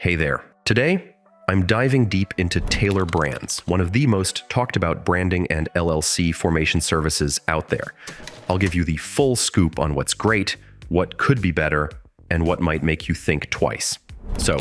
Hey there. Today, I'm diving deep into Tailor Brands, one of the most talked about branding and LLC formation services out there. I'll give you the full scoop on what's great, what could be better, and what might make you think twice. So,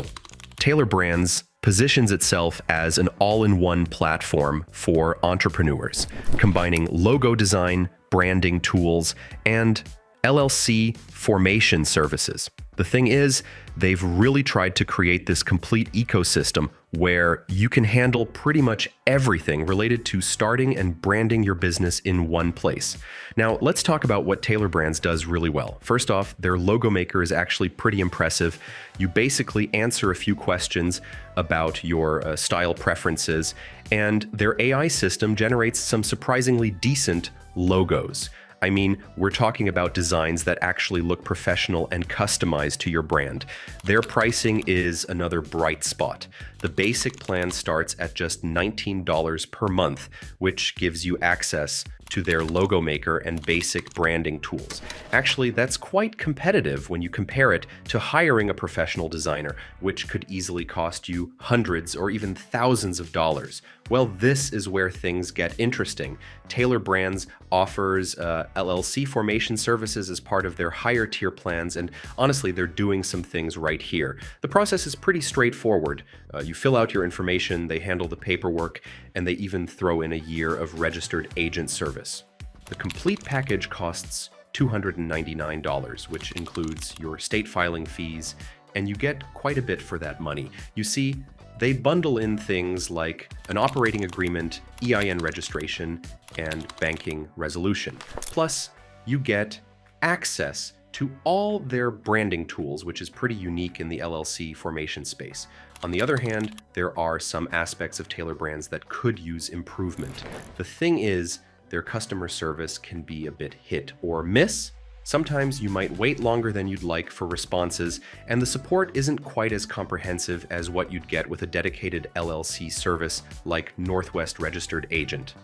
Tailor Brands positions itself as an all-in-one platform for entrepreneurs, combining logo design, branding tools, and LLC formation services. The thing is, they've really tried to create this complete ecosystem where you can handle pretty much everything related to starting and branding your business in one place. Now, let's talk about what Tailor Brands does really well. First off, their logo maker is actually pretty impressive. You basically answer a few questions about your style preferences, and their AI system generates some surprisingly decent logos. I mean, we're talking about designs that actually look professional and customized to your brand. Their pricing is another bright spot. The basic plan starts at just $19 per month, which gives you access to their logo maker and basic branding tools. Actually, that's quite competitive when you compare it to hiring a professional designer, which could easily cost you hundreds or even thousands of dollars. Well, this is where things get interesting. Tailor Brands offers LLC formation services as part of their higher tier plans, and honestly, they're doing some things right here. The process is pretty straightforward. You fill out your information, they handle the paperwork, and they even throw in a year of registered agent service. The complete package costs $299, which includes your state filing fees, and you get quite a bit for that money. You see, they bundle in things like an operating agreement, EIN registration, and banking resolution. Plus, you get access to all their branding tools, which is pretty unique in the LLC formation space. On the other hand, there are some aspects of Tailor Brands that could use improvement. The thing is, their customer service can be a bit hit or miss. Sometimes you might wait longer than you'd like for responses, and the support isn't quite as comprehensive as what you'd get with a dedicated LLC service like Northwest Registered Agent.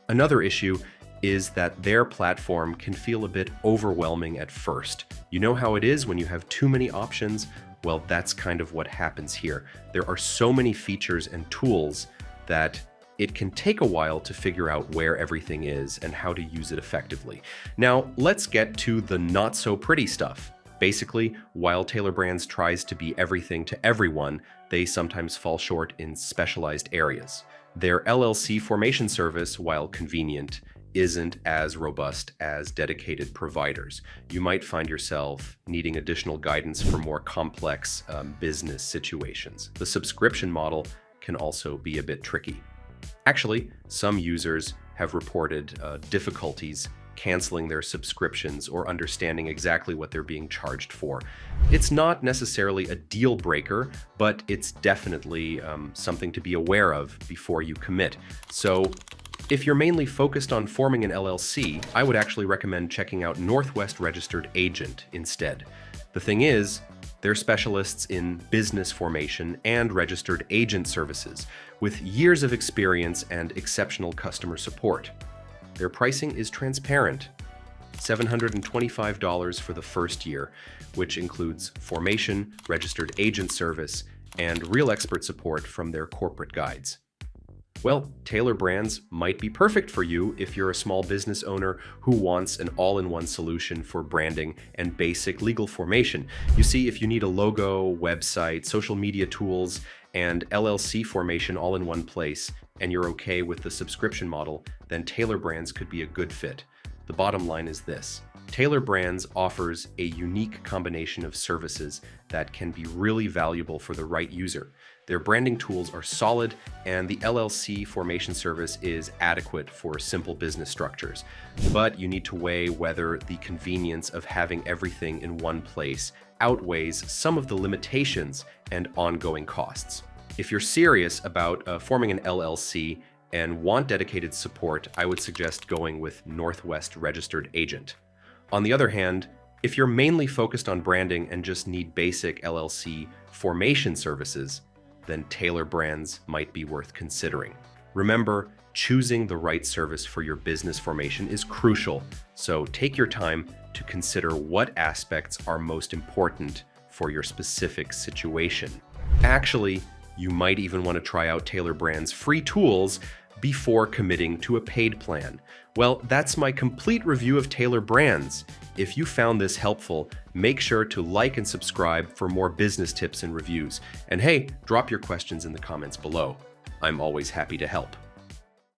Another issue is that their platform can feel a bit overwhelming at first. You know how it is when you have too many options? Well, that's kind of what happens here. There are so many features and tools that it can take a while to figure out where everything is and how to use it effectively. Now, let's get to the not so pretty stuff. Basically, while Tailor Brands tries to be everything to everyone, they sometimes fall short in specialized areas. Their LLC formation service, while convenient, isn't as robust as dedicated providers. You might find yourself needing additional guidance for more complex business situations. The subscription model can also be a bit tricky. Actually, some users have reported difficulties canceling their subscriptions or understanding exactly what they're being charged for. It's not necessarily a deal breaker, but it's definitely something to be aware of before you commit. So, if you're mainly focused on forming an LLC, I would actually recommend checking out Northwest Registered Agent instead. The thing is, they're specialists in business formation and registered agent services, with years of experience and exceptional customer support. Their pricing is transparent, $725 for the first year, which includes formation, registered agent service, and real expert support from their corporate guides. Well, Tailor Brands might be perfect for you if you're a small business owner who wants an all-in-one solution for branding and basic legal formation. You see, if you need a logo, website, social media tools, and LLC formation all in one place, and you're okay with the subscription model, then Tailor Brands could be a good fit. The bottom line is this: Tailor Brands offers a unique combination of services that can be really valuable for the right user. Their branding tools are solid, and the LLC formation service is adequate for simple business structures. But you need to weigh whether the convenience of having everything in one place outweighs some of the limitations and ongoing costs. If you're serious about forming an LLC and want dedicated support, I would suggest going with Northwest Registered Agent. On the other hand, if you're mainly focused on branding and just need basic LLC formation services, then Tailor Brands might be worth considering. Remember, choosing the right service for your business formation is crucial, so take your time to consider what aspects are most important for your specific situation. Actually, you might even want to try out Tailor Brands' free tools before committing to a paid plan. Well, that's my complete review of Tailor Brands. If you found this helpful, make sure to like and subscribe for more business tips and reviews. And hey, drop your questions in the comments below. I'm always happy to help.